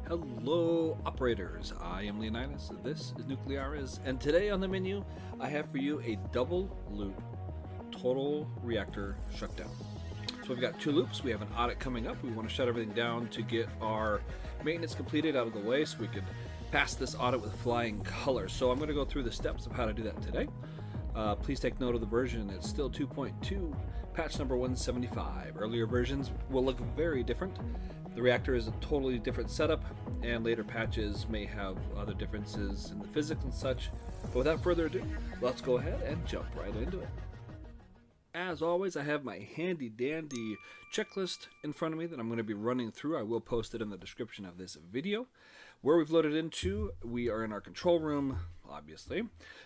Hello, operators. I am Leonidas. This is Nuclearis, and today on the menu, I have for you a double loop total reactor shutdown. So we've got two loops. We have an audit coming up. We want to shut everything down to get our maintenance completed out of the way so we can pass this audit with flying colors. So I'm going to go through the steps of how to do that today. Please take note of the version. It's still 2.2, patch number 175. Earlier versions will look very different. The reactor is a totally different setup, and later patches may have other differences in the physics and such. But without further ado, let's go ahead and jump right into it. As always, I have my handy dandy checklist in front of me that I'm going to be running through. I will post it in the description of this video. Where we've loaded into, we are in our control room, obviously,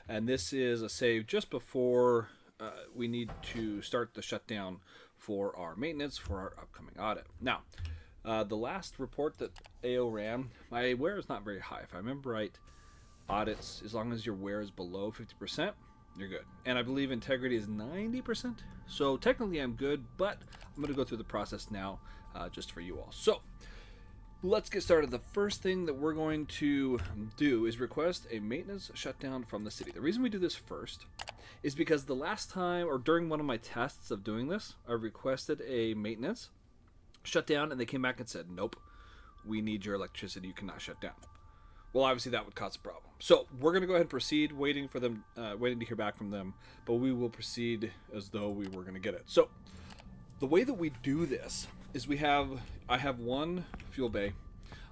and this is a save just before we need to start the shutdown for our maintenance for our upcoming audit. Now, the last report that AO ran, my wear is not very high. If I remember right, audits, as long as your wear is below 50%, you're good. And I believe integrity is 90%. So technically I'm good, but I'm going to go through the process now just for you all. So let's get started. The first thing that we're going to do is request a maintenance shutdown from the city. The reason we do this first is because the last time, or during one of my tests of doing this, I requested a maintenance shutdown and they came back and said, nope, we need your electricity, you cannot shut down. Well, obviously that would cause a problem. So we're going to go ahead and proceed, waiting for them, waiting to hear back from them, but we will proceed as though we were going to get it. So the way that we do this is I have one fuel bay,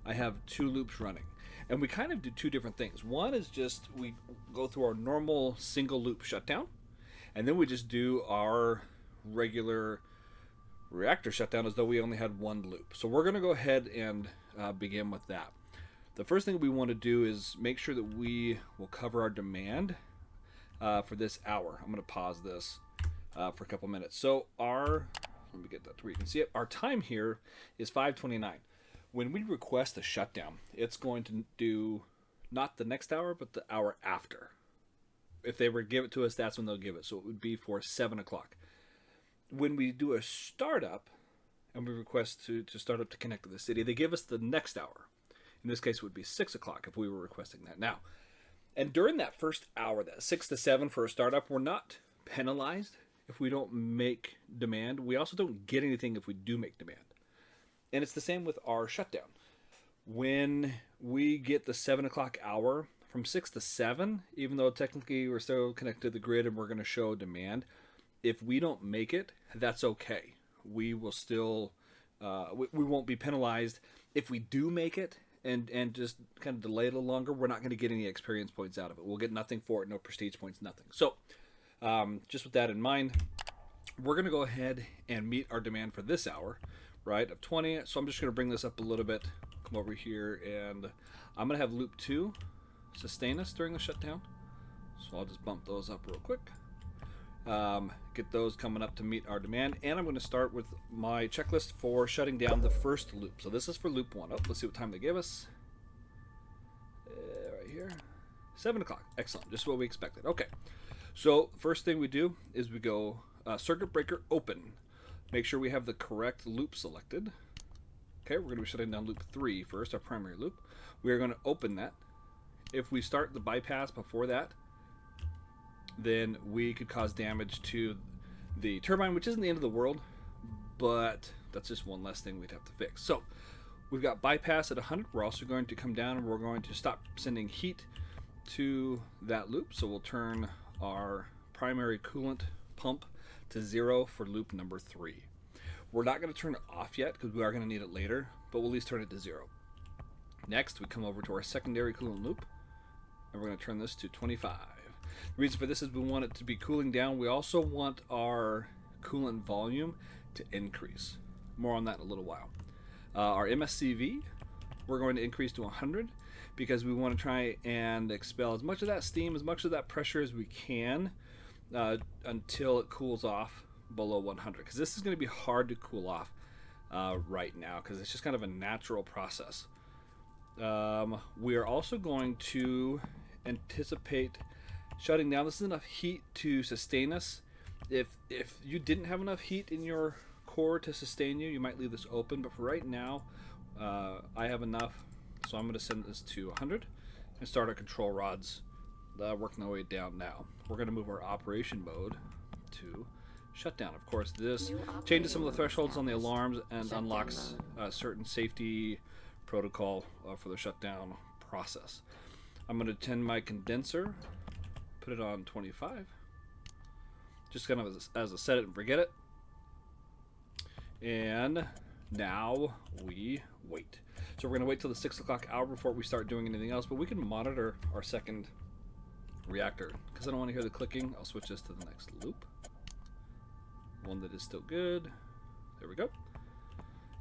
I have two loops running, and we kind of do two different things. One is just we go through our normal single loop shutdown, and then we just do our regular reactor shutdown as though we only had one loop. So we're going to go ahead and begin with that. The first thing we want to do is make sure that we will cover our demand for this hour. I'm going to pause this for a couple minutes. So let me get that to where you can see it. Our time here is 5:29. When we request a shutdown, it's going to do not the next hour, but the hour after. If they were to give it to us, that's when they'll give it. So it would be for 7 o'clock. When we do a startup, and we request to start up to connect to the city, they give us the next hour. In this case, it would be 6 o'clock if we were requesting that now. And during that first hour, that 6 to 7 for a startup, we're not penalized if we don't make demand. We also don't get anything if we do make demand. And it's the same with our shutdown. When we get the 7 o'clock hour, from 6 to 7, even though technically we're still connected to the grid and we're going to show demand, if we don't make it, that's okay. We will still, we won't be penalized. If we do make it and just kind of delay it a little longer, we're not going to get any experience points out of it. We'll get nothing for it, no prestige points, nothing. So just with that in mind, we're going to go ahead and meet our demand for this hour, right, of 20. So I'm just going to bring this up a little bit, come over here, and I'm going to have loop 2 sustain us during the shutdown. So I'll just bump those up real quick. Get those coming up to meet our demand, and I'm going to start with my checklist for shutting down the first loop. So this is for loop 1. Let's see what time they give us. Right here, 7 o'clock. Excellent, just what we expected. Okay, so first thing we do is we go circuit breaker open. Make sure we have the correct loop selected. Okay, we're going to be shutting down loop 3 first, our primary loop. We are going to open that. If we start the bypass before that, then we could cause damage to the turbine, which isn't the end of the world, but that's just one less thing we'd have to fix. So we've got bypass at 100. We're also going to come down and we're going to stop sending heat to that loop. So we'll turn our primary coolant pump to 0 for loop number 3. We're not going to turn it off yet because we are going to need it later, but we'll at least turn it to 0. Next, we come over to our secondary coolant loop, and we're going to turn this to 25. The reason for this is we want it to be cooling down. We also want our coolant volume to increase. More on that in a little while. Our MSCV, we're going to increase to 100 because we want to try and expel as much of that steam, as much of that pressure as we can until it cools off below 100. Because this is going to be hard to cool off right now because it's just kind of a natural process. We are also going to anticipate shutting down. This is enough heat to sustain us. If you didn't have enough heat in your core to sustain you, you might leave this open, but for right now I have enough So I'm going to send this to 100 and start our control rods working our way down now. We're going to move our operation mode to shutdown. Of course, this changes some of the thresholds on the alarms and unlocks certain safety protocol for the shutdown process. I'm going to tend my condenser, put it on 25, just kind of as a set it and forget it. And now we wait. So we're going to wait till the 6 o'clock hour before we start doing anything else, but we can monitor our second reactor. Because I don't want to hear the clicking, I'll switch this to the next loop. One that is still good. There we go.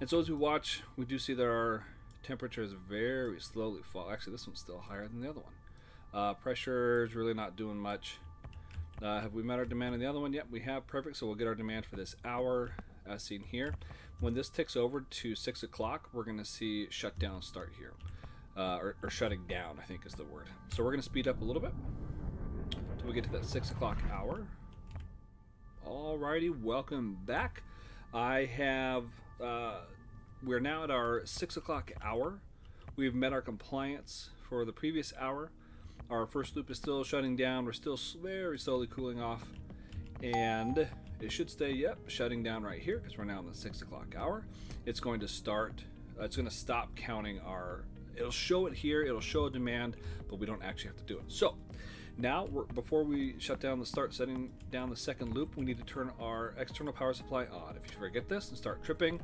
And so as we watch, we do see that our temperature is very slowly fall. Actually, this one's still higher than the other one. Pressure is really not doing much. Have we met our demand on the other one? Yep, we have. Perfect. So we'll get our demand for this hour as seen here. When this ticks over to 6 o'clock, we're going to see shutdown start here. Or shutting down, I think is the word. So we're going to speed up a little bit until we get to that 6 o'clock hour. Alrighty, welcome back. We're now at our 6 o'clock hour. We've met our compliance for the previous hour. Our first loop is still shutting down. We're still very slowly cooling off. And it should stay, shutting down right here because we're now in the 6 o'clock hour. It's going to start, it's going to stop counting it'll show it here, it'll show a demand, but we don't actually have to do it. So now, before we shut down start setting down the second loop, we need to turn our external power supply on. If you forget this and start tripping,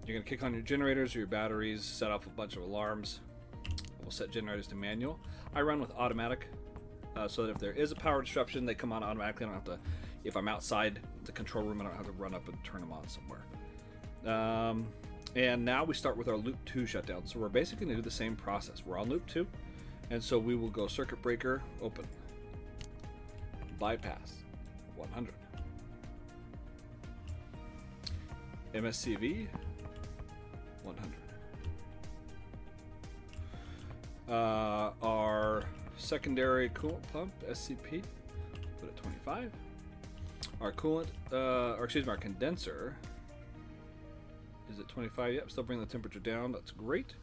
you're going to kick on your generators or your batteries, set off a bunch of alarms. We'll set generators to manual. I run with automatic, so that if there is a power disruption, they come on automatically. I don't have to, if I'm outside the control room, I don't have to run up and turn them on somewhere. And now we start with our loop 2 shutdown. So we're basically going to do the same process. We're on loop 2, and so we will go circuit breaker open, bypass 100, MSCV 100. Our secondary coolant pump SCP, put it 25. Our coolant, our condenser is at 25. Yep, still bring the temperature down. That's great.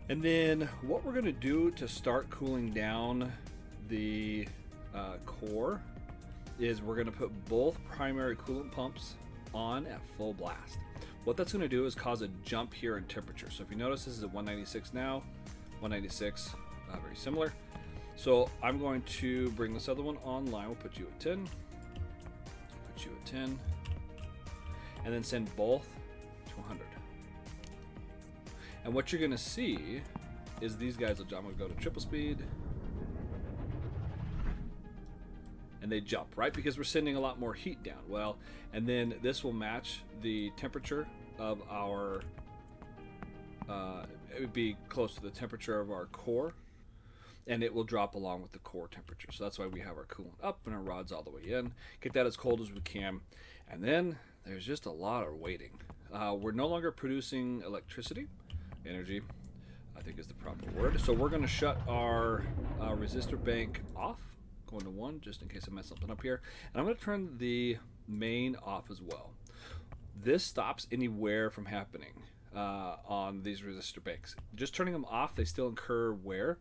And then what we're going to do to start cooling down the core is we're going to put both primary coolant pumps on at full blast. What that's going to do is cause a jump here in temperature. So if you notice, this is at 196 now, 196, very similar. So I'm going to bring this other one online. We'll put you at 10, put you at 10, and then send both to 100. And what you're going to see is these guys will jump. I'm going to go to triple speed. And they jump, right? Because we're sending a lot more heat down. Well, and then this will match the temperature of our, it would be close to the temperature of our core, and it will drop along with the core temperature. So that's why we have our coolant up and our rods all the way in. Get that as cold as we can. And then there's just a lot of waiting. We're no longer producing electricity, energy, I think is the proper word. So we're going to shut our resistor bank off. Going to 1 just in case I mess something up here, and I'm going to turn the main off as well. This stops any wear from happening on these resistor banks. Just turning them off, they still incur wear.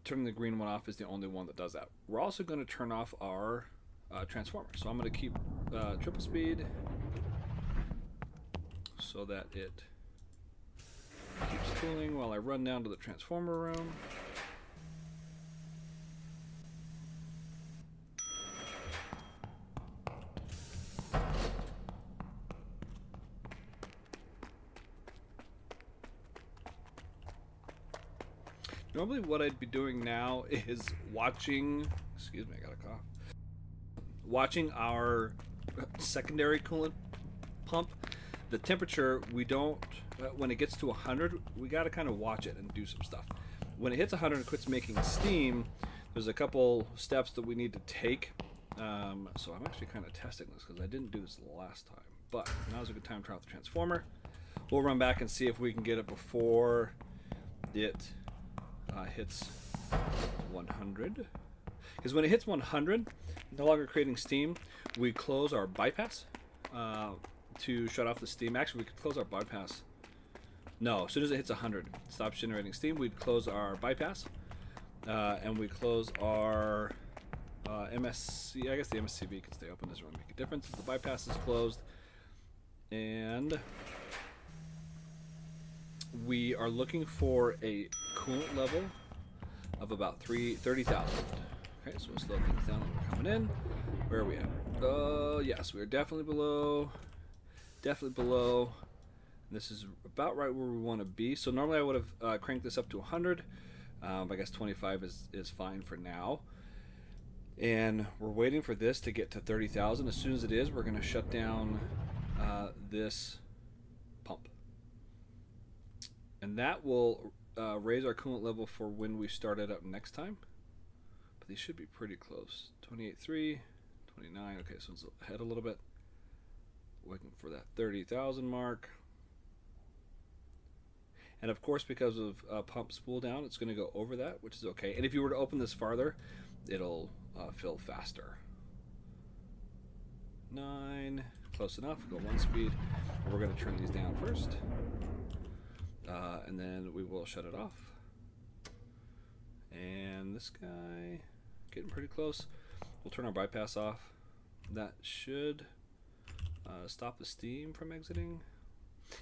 Turning the green one off is the only one that does that. We're also going to turn off our transformer. So I'm going to keep triple speed so that it keeps cooling while I run down to the transformer room. Normally what I'd be doing now is watching, excuse me, I got a cough. Watching our secondary coolant pump. The temperature, we don't, when it gets to 100, we got to kind of watch it and do some stuff. When it hits 100 and quits making steam, there's a couple steps that we need to take. So I'm actually kind of testing this because I didn't do this the last time. But now's a good time to try out the transformer. We'll run back and see if we can get it before it hits 100, because when it hits 100, no longer creating steam, we close our bypass to shut off the steam. Actually, we could close our bypass No, as soon as it hits 100, it stops generating steam. We'd close our bypass, and we close our MSC. I guess the MSCV can stay open. Doesn't really make a difference. The bypass is closed, and we are looking for a coolant level of about 30,000. Okay, so we'll slow things down when we're coming in. Where are we at? Yes, we're definitely below. Definitely below. This is about right where we want to be. So normally I would have cranked this up to 100. I guess 25 is fine for now. And we're waiting for this to get to 30,000. As soon as it is, we're going to shut down this pump. And that will raise our coolant level for when we start it up next time. But these should be pretty close. 28.3, 29. Okay, so it's ahead a little bit. Looking for that 30,000 mark. And of course, because of pump spool down, it's going to go over that, which is okay. And if you were to open this farther, it'll fill faster. 9, close enough. Go 1 speed. We're going to turn these down first. And then we will shut it off. And this guy, getting pretty close. We'll turn our bypass off. That should stop the steam from exiting.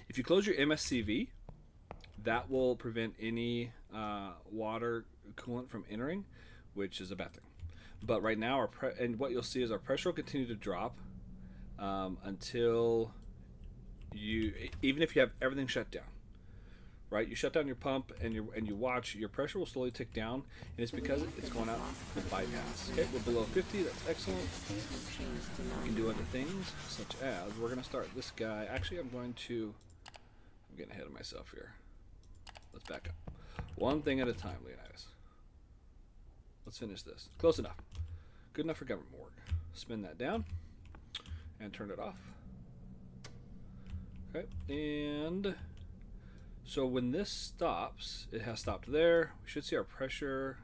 If you close your MSCV, that will prevent any water coolant from entering, which is a bad thing. But right now, and what you'll see is our pressure will continue to drop until even if you have everything shut down. Right, you shut down your pump and you watch, your pressure will slowly tick down, and it's because it's going out the bypass. Okay, we're below 50. That's excellent. We can do other things, such as we're going to start this guy. Actually, I'm getting ahead of myself here. Let's back up. One thing at a time, Leonidas. Let's finish this. Close enough. Good enough for government work. Spin that down and turn it off. Okay, and so when this stops, it has stopped there. We should see our pressure.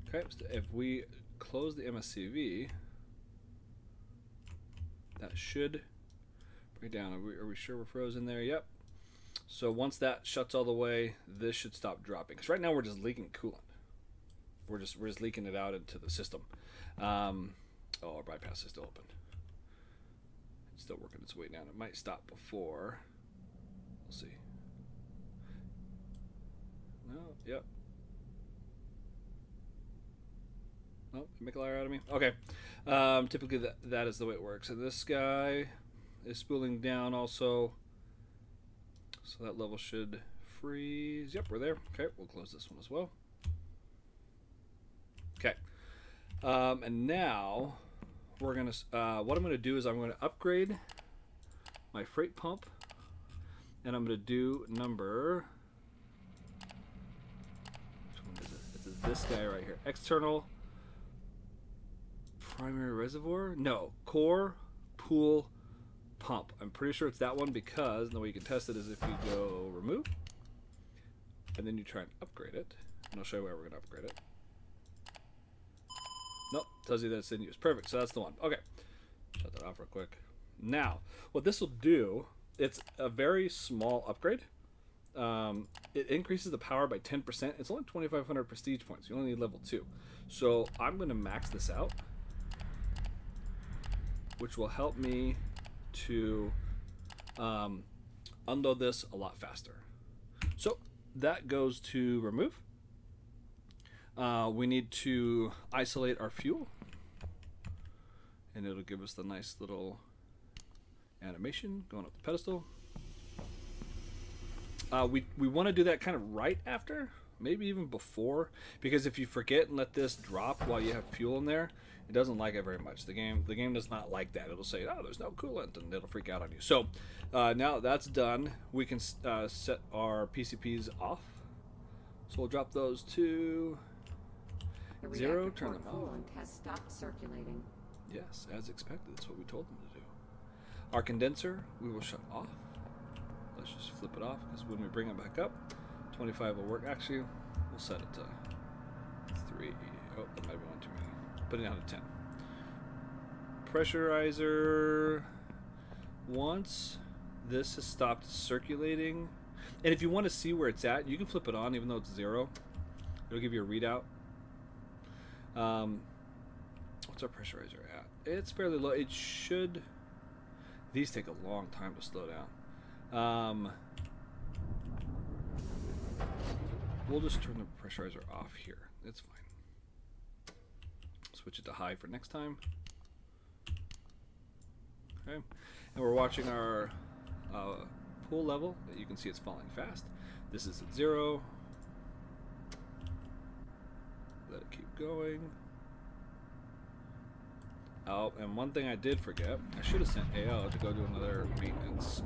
Okay, so if we close the MSCV, that should bring it down. Are we sure we're frozen there? Yep. So once that shuts all the way, this should stop dropping. Because right now we're just leaking coolant. We're just leaking it out into the system. Our bypass is still open. It's still working its way down. It might stop before. We'll see. No, yep. Oh, make a liar out of me. Okay. Typically that is the way it works. And this guy is spooling down also. So that level should freeze. Yep, we're there. Okay, we'll close this one as well. Okay. And now we're gonna what I'm gonna do is I'm gonna upgrade my freight pump, and I'm gonna do number, it's this guy right here. External primary reservoir? No, core pool pump. I'm pretty sure it's that one, because the way you can test it is if you go remove and then you try and upgrade it, and I'll show you where we're gonna upgrade it. Nope, tells you that it's in use. Perfect, so that's the one. Okay, shut that off real quick. Now, what this will do, it's a very small upgrade. It increases the power by 10%. It's only 2,500 prestige points. You only need level 2. So I'm going to max this out, which will help me to unload this a lot faster. So that goes to remove. We need to isolate our fuel, and it'll give us the nice little animation going up the pedestal. We want to do that kind of right after, maybe even before, because if you forget and let this drop while you have fuel in there, it doesn't like it very much. The game does not like that. It'll say, oh, there's no coolant, and it'll freak out on you. So now that's done, we can set our PCPs off. So we'll drop those to 0, turn them off. Coolant has stopped circulating. Yes, as expected. That's what we told them to do. Our condenser, we will shut off. Let's just flip it off, because when we bring it back up, 25 will work. Actually, we'll set it to 3. Oh, that might be one too many. Put it down to 10. Pressurizer, once this has stopped circulating, And if you want to see where it's at, you can flip it on even though it's 0. It'll give you a readout. What's our pressurizer at? It's fairly low. It should... These take a long time to slow down. We'll just turn the pressurizer off here. It's fine. Switch it to high for next time. Okay. And we're watching our pool level. You can see it's falling fast. This is at 0. Let it keep going. Oh, and one thing I did forget, I should have sent AO to go do another maintenance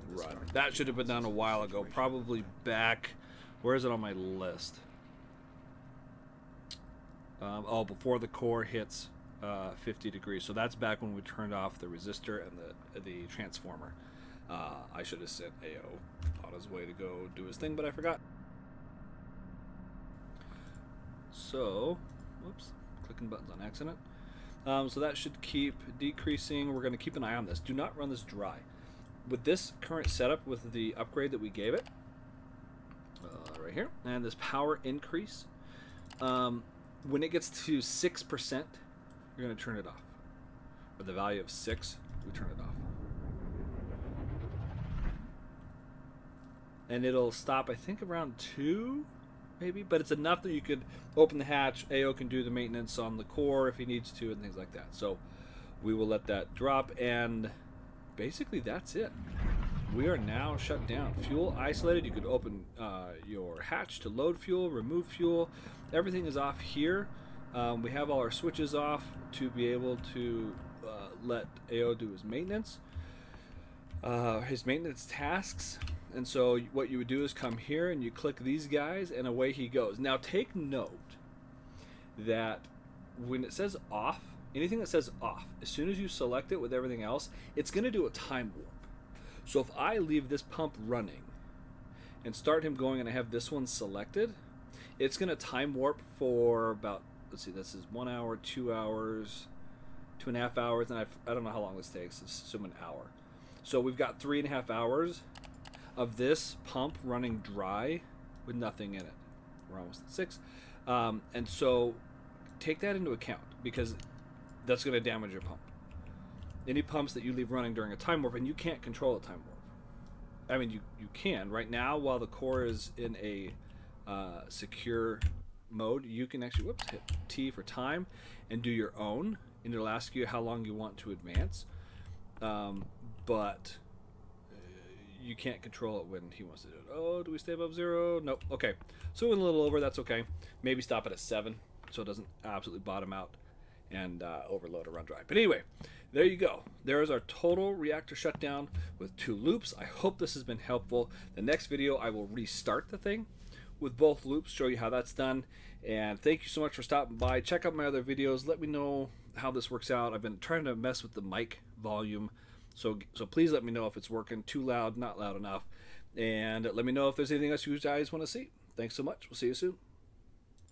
run. That should have been done a while ago, probably back, where is it on my list? Oh, before the core hits 50 degrees. So that's back when we turned off the resistor and the transformer. I should have sent AO on his way to go do his thing, but I forgot. So, whoops, clicking buttons on accident. So that should keep decreasing. We're going to keep an eye on this. Do not run this dry. With this current setup, with the upgrade that we gave it, right here, and this power increase, when it gets to 6%, you're going to turn it off. With the value of 6, we turn it off. And it'll stop, I think, around 2, maybe, but it's enough that you could open the hatch. AO can do the maintenance on the core if he needs to and things like that. So we will let that drop, and basically that's it. We are now shut down. Fuel isolated. You could open your hatch to load fuel, remove fuel. Everything is off here. We have all our switches off to be able to let AO do his maintenance tasks. And so what you would do is come here and you click these guys and away he goes. Now take note that when it says off, anything that says off, as soon as you select it with everything else, it's going to do a time warp. So if I leave this pump running and start him going and I have this one selected, it's going to time warp for about, let's see, this is 1 hour, 2 hours, 2.5 hours, and I don't know how long this takes. Let's assume an hour. So we've got 3.5 hours of this pump running dry with nothing in it. We're almost at 6. And so take that into account because that's going to damage your pump. Any pumps that you leave running during a time warp, and you can't control a time warp. I mean, you can. Right now, while the core is in a secure mode, you can actually, hit T for time and do your own, and it'll ask you how long you want to advance. But you can't control it when he wants to do it. Oh, do we stay above 0? Nope. Okay. So we went a little over. That's okay. Maybe stop it at 7 so it doesn't absolutely bottom out and overload or run dry. But anyway, there you go. There is our total reactor shutdown with 2 loops. I hope this has been helpful. The next video, I will restart the thing with both loops, show you how that's done. And thank you so much for stopping by. Check out my other videos. Let me know how this works out. I've been trying to mess with the mic volume. So please let me know if it's working. Too loud, not loud enough. And let me know if there's anything else you guys want to see. Thanks so much. We'll see you soon.